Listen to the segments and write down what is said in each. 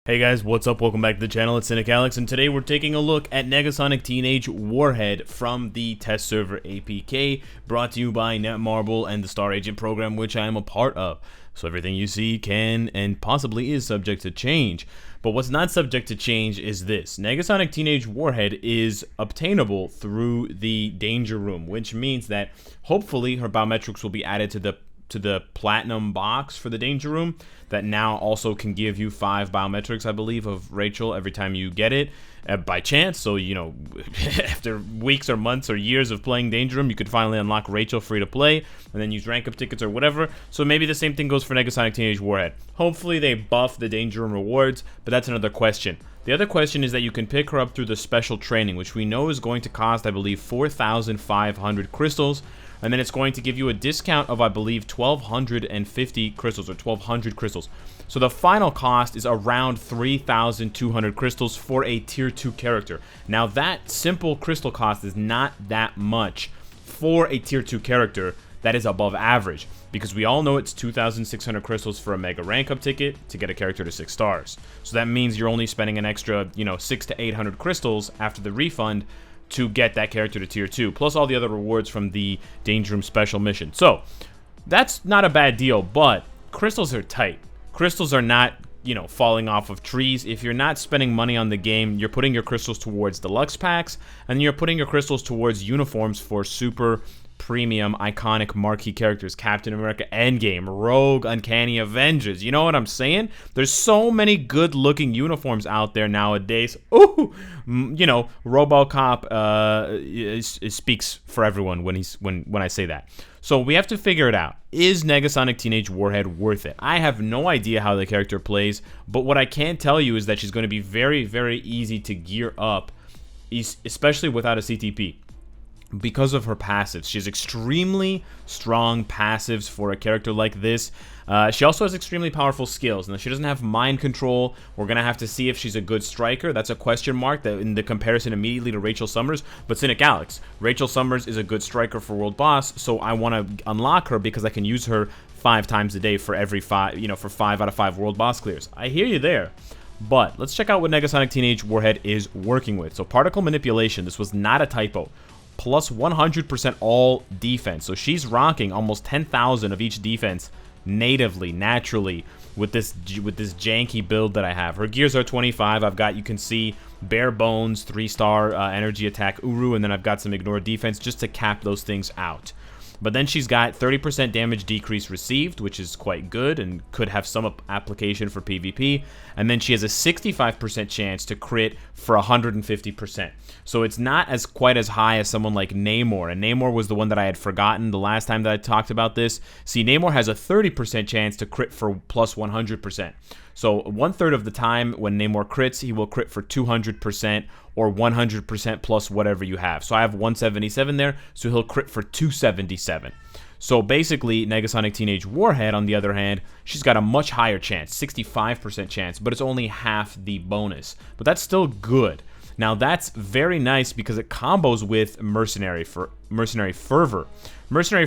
Hey guys, what's up? Welcome back to the channel. It's Cynicalex, and today we're taking a look at Negasonic Teenage Warhead from the test server APK, brought to you by Netmarble and the Star Agent program, which I am a part of. So everything you see can and possibly is subject to change. But what's not subject to change is this. Negasonic Teenage Warhead is obtainable through the Danger Room, which means that hopefully her biometrics will be added to the platinum box for the Danger Room that now also can give you 5 biometrics, I believe, of Rachel every time you get it by chance. So, you know, after weeks or months or years of playing Danger Room, you could finally unlock Rachel free to play and then use rank up tickets or whatever. So maybe the same thing goes for Negasonic Teenage Warhead. Hopefully they buff the Danger Room rewards, but that's another question. The other question is that you can pick her up through the special training, which we know is going to cost, I believe, 4,500 crystals. And then it's going to give you a discount of, I believe, 1,250 crystals or 1,200 crystals. So the final cost is around 3,200 crystals for a tier 2 character. Now that simple crystal cost is not that much for a tier 2 character that is above average, because we all know it's 2,600 crystals for a mega rank up ticket to get a character to 6 stars. So that means you're only spending an extra, 600 to 800 crystals after the refund to get that character to tier 2, plus all the other rewards from the Danger Room special mission. So that's not a bad deal, but crystals are tight. Crystals are not, falling off of trees. If you're not spending money on the game, you're putting your crystals towards deluxe packs, and you're putting your crystals towards uniforms for super premium iconic marquee characters: Captain America, Endgame, Rogue, Uncanny Avengers. You know what I'm saying? There's so many good looking uniforms out there nowadays. Ooh, RoboCop speaks for everyone when I say that. So we have to figure it out. Is Negasonic Teenage Warhead worth it? I have no idea how the character plays, but what I can tell you is that she's going to be very, very easy to gear up, especially without a CTP. Because of her passives. She has extremely strong passives for a character like this. She also has extremely powerful skills. Now, she doesn't have mind control. We're going to have to see if she's a good striker. That's a question mark in the comparison immediately to Rachel Summers. But Cynicalex, Rachel Summers is a good striker for World Boss, so I want to unlock her because I can use her 5 times a day for every 5, for 5 out of 5 World Boss clears. I hear you there. But let's check out what Negasonic Teenage Warhead is working with. So particle manipulation, this was not a typo. Plus 100% all defense. So she's rocking almost 10,000 of each defense natively, naturally, with this janky build that I have. Her gears are 25. I've got, you can see, bare bones, 3-star energy attack Uru, and then I've got some ignore defense just to cap those things out. But then she's got 30% damage decrease received, which is quite good and could have some application for PvP. And then she has a 65% chance to crit for 150%. So it's not quite as high as someone like Namor. And Namor was the one that I had forgotten the last time that I talked about this. See, Namor has a 30% chance to crit for plus 100%. So 1/3 of the time when Namor crits, he will crit for 200% or 100% plus whatever you have. So I have 177 there, so he'll crit for 277. So basically, Negasonic Teenage Warhead, on the other hand, she's got a much higher chance, 65% chance, but it's only half the bonus. But that's still good. Now that's very nice because it combos with Mercenary Fervor. Mercenary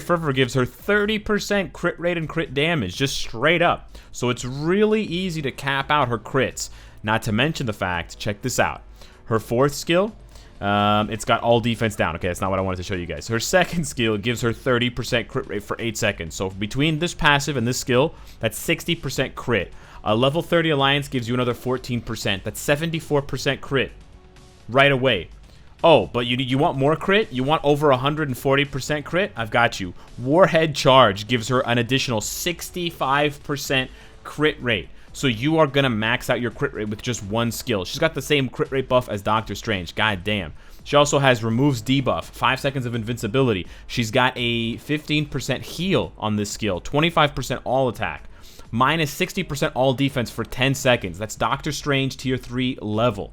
Fervor gives her 30% crit rate and crit damage, just straight up. So it's really easy to cap out her crits. Not to mention the fact, check this out. Her 4th skill, it's got all defense down. Okay, that's not what I wanted to show you guys. Her 2nd skill gives her 30% crit rate for 8 seconds. So between this passive and this skill, that's 60% crit. A level 30 Alliance gives you another 14%. That's 74% crit right away. Oh, but you want more crit? You want over 140% crit? I've got you. Warhead Charge gives her an additional 65% crit rate. So you are going to max out your crit rate with just one skill. She's got the same crit rate buff as Doctor Strange. God damn. She also has removes debuff, 5 seconds of invincibility. She's got a 15% heal on this skill, 25% all attack, minus 60% all defense for 10 seconds. That's Doctor Strange tier 3 level.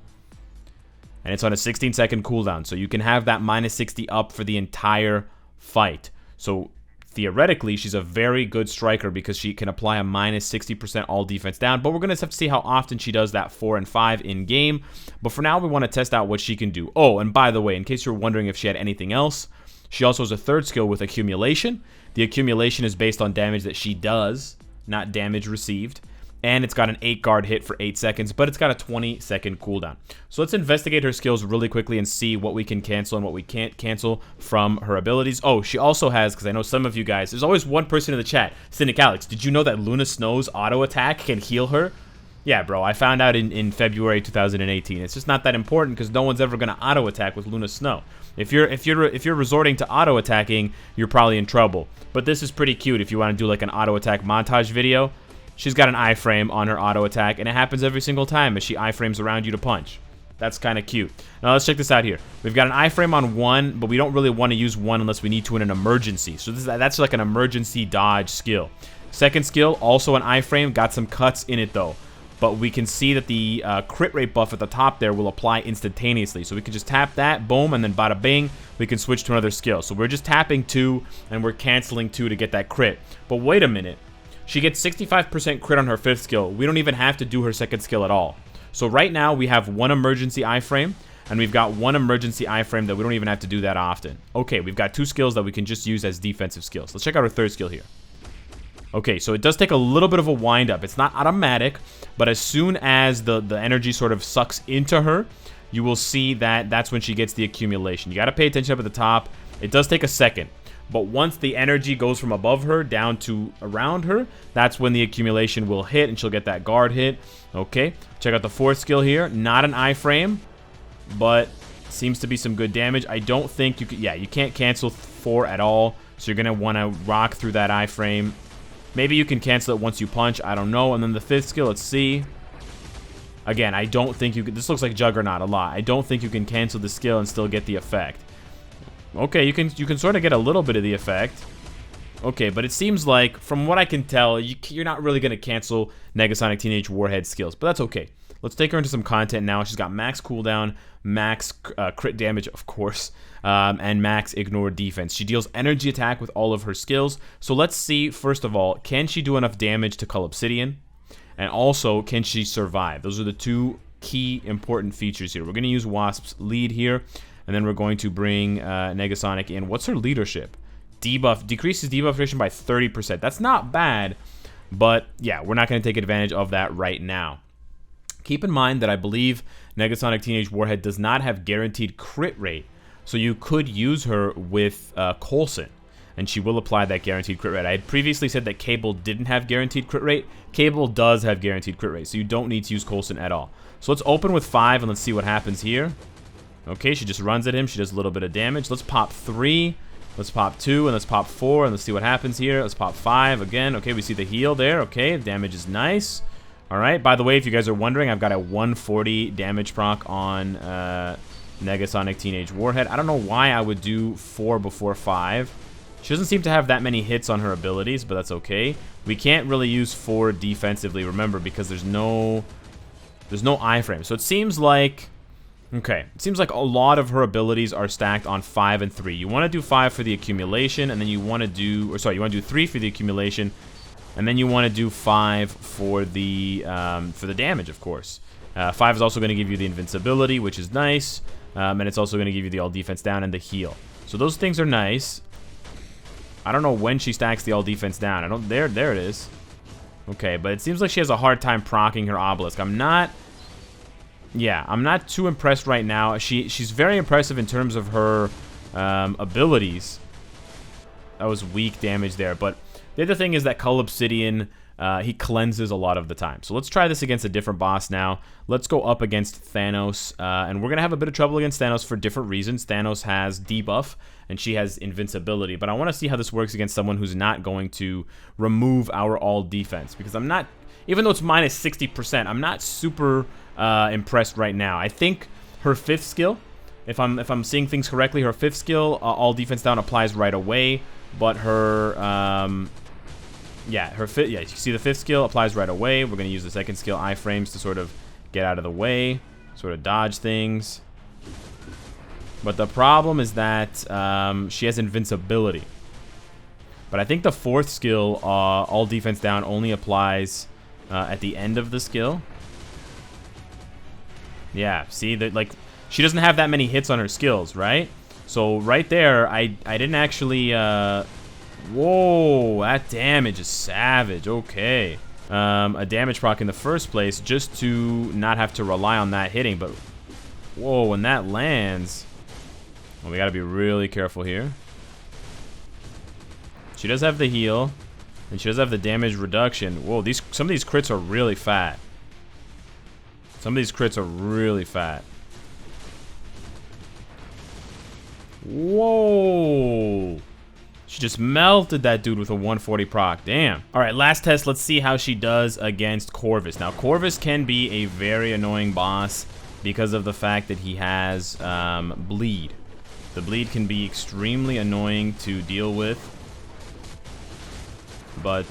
And it's on a 16-second cooldown, so you can have that minus 60 up for the entire fight. So theoretically, she's a very good striker because she can apply a minus 60% all defense down. But we're going to have to see how often she does that 4 and 5 in game. But for now, we want to test out what she can do. Oh, and by the way, in case you're wondering if she had anything else, she also has a 3rd skill with Accumulation. The Accumulation is based on damage that she does, not damage received. and it's got an 8 guard hit for 8 seconds, but it's got a 20-second cooldown. So let's investigate her skills really quickly and see what we can cancel and what we can't cancel from her abilities. Oh, she also has, because I know some of you guys, there's always one person in the chat, Cynicalex, did you know that Luna Snow's auto attack can heal her? Yeah, bro, I found out in February 2018. It's just not that important because no one's ever going to auto attack with Luna Snow. If you're resorting to auto attacking, you're probably in trouble. But this is pretty cute if you want to do like an auto attack montage video. She's got an iframe on her auto attack, and it happens every single time as she iframes around you to punch. That's kind of cute. Now let's check this out here. We've got an iframe on 1, but we don't really want to use 1 unless we need to in an emergency. So that's like an emergency dodge skill. Second skill, also an iframe, got some cuts in it though. But we can see that the crit rate buff at the top there will apply instantaneously. So we can just tap that, boom, and then bada bing, we can switch to another skill. So we're just tapping 2, and we're canceling 2 to get that crit. But wait a minute. She gets 65% crit on her 5th skill. We don't even have to do her 2nd skill at all. So right now, we have 1 emergency iframe, and we've got 1 emergency iframe that we don't even have to do that often. Okay, we've got 2 skills that we can just use as defensive skills. Let's check out our 3rd skill here. Okay, so it does take a little bit of a wind up. It's not automatic, but as soon as the energy sort of sucks into her, you will see that that's when she gets the accumulation. You got to pay attention up at the top. It does take a second, but once the energy goes from above her down to around her, that's when the accumulation will hit, and she'll get that guard hit. Okay, check out the 4th skill here. Not an iframe, but seems to be some good damage. I don't think you can, yeah, you can't cancel 4 at all, so you're going to want to rock through that iframe. Maybe you can cancel it once you punch. I don't know. And then the 5th skill, let's see. Again, I don't think you can... This looks like Juggernaut a lot. I don't think you can cancel the skill and still get the effect. Okay, you can sort of get a little bit of the effect. Okay, but it seems like, from what I can tell, you're not really going to cancel Negasonic Teenage Warhead skills. But that's okay. Let's take her into some content now. She's got max cooldown, max crit damage, of course, and max ignore defense. She deals energy attack with all of her skills. So let's see, first of all, can she do enough damage to Cull Obsidian? And also, can she survive? Those are the 2 key important features here. We're going to use Wasp's lead here, and then we're going to bring Negasonic in. What's her leadership? Debuff, decreases debuff duration by 30%. That's not bad, but yeah, we're not going to take advantage of that right now. Keep in mind that I believe Negasonic Teenage Warhead does not have guaranteed crit rate, so you could use her with Coulson, and she will apply that guaranteed crit rate. I had previously said that Cable didn't have guaranteed crit rate. Cable does have guaranteed crit rate, so you don't need to use Coulson at all. So let's open with 5, and let's see what happens here. Okay, she just runs at him. She does a little bit of damage. Let's pop 3. Let's pop 2, and let's pop 4, and let's see what happens here. Let's pop 5 again. Okay, we see the heal there. Okay, the damage is nice. Alright, by the way, if you guys are wondering, I've got a 140 damage proc on Negasonic Teenage Warhead. I don't know why I would do 4 before 5. She doesn't seem to have that many hits on her abilities, but that's okay. We can't really use 4 defensively, remember, because there's no iframe. So it seems like... Okay, it seems like a lot of her abilities are stacked on 5 and 3. You want to do 5 for the accumulation, and then you want to do... Or sorry, you want to do 3 for the accumulation, and then you want to do 5 for the damage, of course. 5 is also going to give you the invincibility, which is nice, and it's also going to give you the all defense down and the heal. So those things are nice. I don't know when she stacks the all defense down. I don't. There it is. Okay, but it seems like she has a hard time proccing her obelisk. I'm not too impressed right now. She's very impressive in terms of her abilities. That was weak damage there, but the other thing is that Cull Obsidian, he cleanses a lot of the time. So let's try this against a different boss now. Let's go up against Thanos, and we're going to have a bit of trouble against Thanos for different reasons. Thanos has debuff, and she has invincibility, but I want to see how this works against someone who's not going to remove our all defense, because I'm not, even though it's minus 60%, I'm not super impressed right now. I think her 5th skill, if I'm seeing things correctly, her 5th skill, all defense down applies right away, but her you see the 5th skill applies right away. We're going to use the 2nd skill, iframes, to sort of get out of the way, sort of dodge things. But the problem is that she has invincibility. But I think the 4th skill, all defense down, only applies at the end of the skill. Yeah, see, that, like, she doesn't have that many hits on her skills, right? So right there, I didn't actually... Whoa, that damage is savage. Okay. a damage proc in the first place just to not have to rely on that hitting. But, whoa, when that lands, well, we gotta be really careful here. She does have the heal, and she does have the damage reduction. Whoa, some of these crits are really fat. Some of these crits are really fat. Whoa! She just melted that dude with a 140 proc. Damn. All right, last test. Let's see how she does against Corvus. Now, Corvus can be a very annoying boss because of the fact that he has bleed. The bleed can be extremely annoying to deal with. But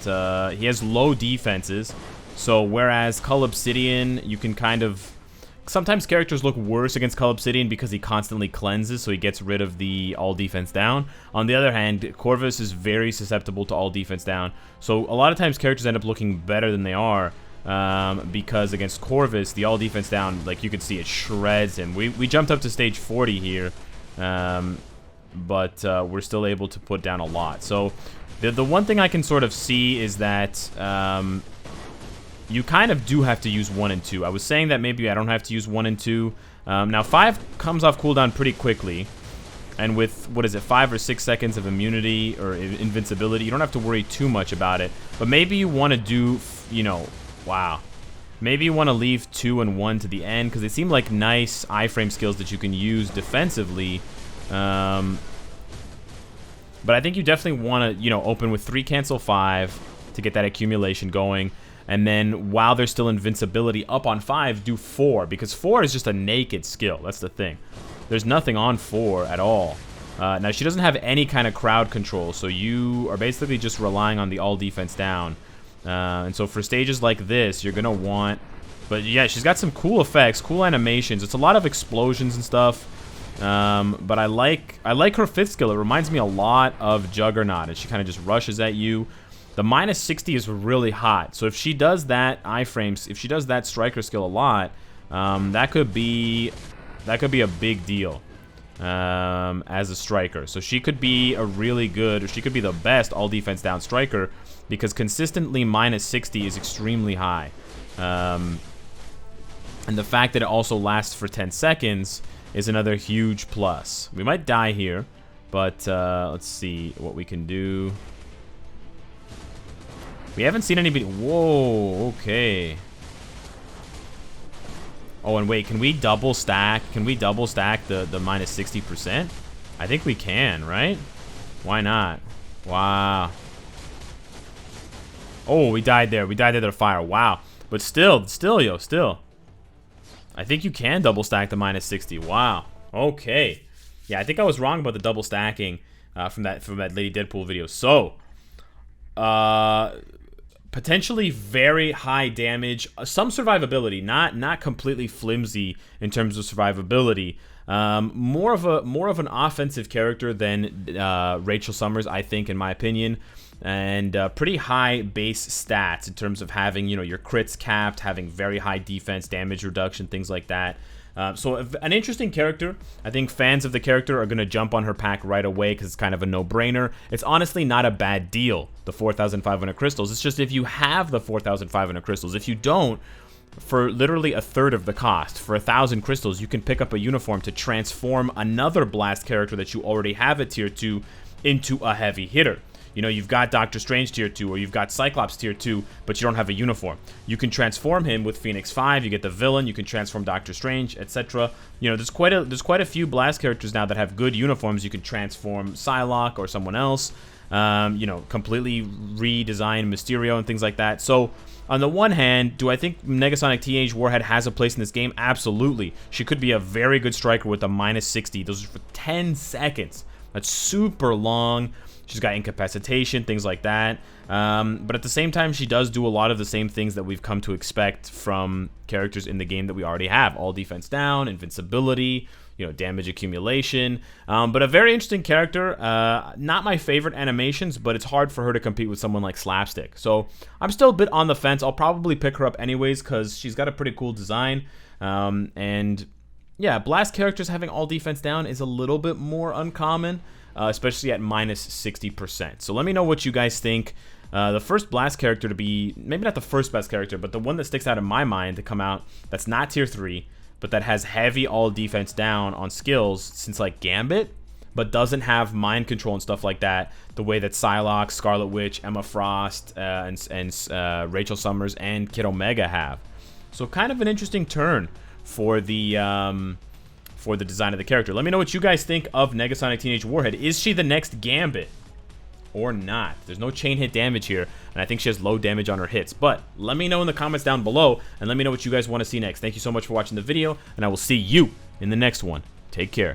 he has low defenses. So whereas Cull Obsidian, you can kind of... Sometimes characters look worse against Cull Obsidian because he constantly cleanses, so he gets rid of the all defense down. On the other hand, Corvus is very susceptible to all defense down. So a lot of times characters end up looking better than they are because against Corvus, the all defense down, like you can see, it shreds him. We jumped up to stage 40 here, but we're still able to put down a lot. So the one thing I can sort of see is that... you kind of do have to use 1 and 2. I was saying that maybe I don't have to use 1 and 2. Now 5 comes off cooldown pretty quickly. And with, what is it, 5 or 6 seconds of immunity or invincibility, you don't have to worry too much about it. But maybe you want to do, you know, wow. Maybe you want to leave 2 and 1 to the end because they seem like nice iframe skills that you can use defensively. But I think you definitely want to, you know, open with 3 cancel 5 to get that accumulation going. And then while there's still invincibility up on 5, do 4. Because 4 is just a naked skill. That's the thing. There's nothing on 4 at all. Now, she doesn't have any kind of crowd control. So you are basically just relying on the all defense down. And so for stages like this, you're going to want... But yeah, she's got some cool effects, cool animations. It's a lot of explosions and stuff. But I like her 5th skill. It reminds me a lot of Juggernaut. And she kind of just rushes at you. The minus 60 is really hot, so if she does that iframes, if she does that striker skill a lot, that could be a big deal as a striker. So she could be a really good, or she could be the best all defense down striker because consistently minus 60 is extremely high, and the fact that it also lasts for 10 seconds is another huge plus. We might die here, but let's see what we can do. We haven't seen anybody... Whoa, okay. Oh, and wait, can we double stack? Can we double stack the minus 60%? I think we can, right? Why not? Wow. Oh, we died there. We died there to fire. Wow. But still. I think you can double stack the minus 60. Wow. Okay. Yeah, I think I was wrong about the double stacking from that Lady Deadpool video. So, potentially very high damage, some survivability, not completely flimsy in terms of survivability. More of an offensive character than Rachel Summers, I think, in my opinion, and pretty high base stats in terms of having, you know, your crits capped, having very high defense, damage reduction, things like that. So an interesting character. I think fans of the character are going to jump on her pack right away because it's kind of a no-brainer. It's honestly not a bad deal, the 4,500 crystals. It's just if you have the 4,500 crystals. If you don't, for literally a third of the cost, for 1,000 crystals, you can pick up a uniform to transform another blast character that you already have at tier 2 into a heavy hitter. You know, you've got Doctor Strange tier 2 or you've got Cyclops tier 2, but you don't have a uniform. You can transform him with Phoenix 5, you get the villain, you can transform Doctor Strange, etc. You know, there's quite a few blast characters now that have good uniforms. You can transform Psylocke or someone else. You know, completely redesign Mysterio and things like that. So, on the one hand, do I think Negasonic Teenage Warhead has a place in this game? Absolutely. She could be a very good striker with a minus 60. Those are for 10 seconds. That's super long. She's got incapacitation, things like that. But at the same time, she does do a lot of the same things that we've come to expect from characters in the game that we already have. All defense down, invincibility, you know, damage accumulation. But a very interesting character. Not my favorite animations, but it's hard for her to compete with someone like Slapstick. So I'm still a bit on the fence. I'll probably pick her up anyways because she's got a pretty cool design. And yeah, blast characters having all defense down is a little bit more uncommon. Especially at minus 60%. So let me know what you guys think. The first Blast character to be, maybe not the first best character, but the one that sticks out in my mind to come out that's not tier 3, but that has heavy all defense down on skills since like Gambit, but doesn't have mind control and stuff like that the way that Psylocke, Scarlet Witch, Emma Frost, and Rachel Summers and Kid Omega have. So kind of an interesting turn for the design of the character. Let me know what you guys think of Negasonic Teenage Warhead. Is she the next Gambit or not? There's no chain hit damage here, and I think she has low damage on her hits. But let me know in the comments down below, and let me know what you guys want to see next. Thank you so much for watching the video, and I will see you in the next one. Take care.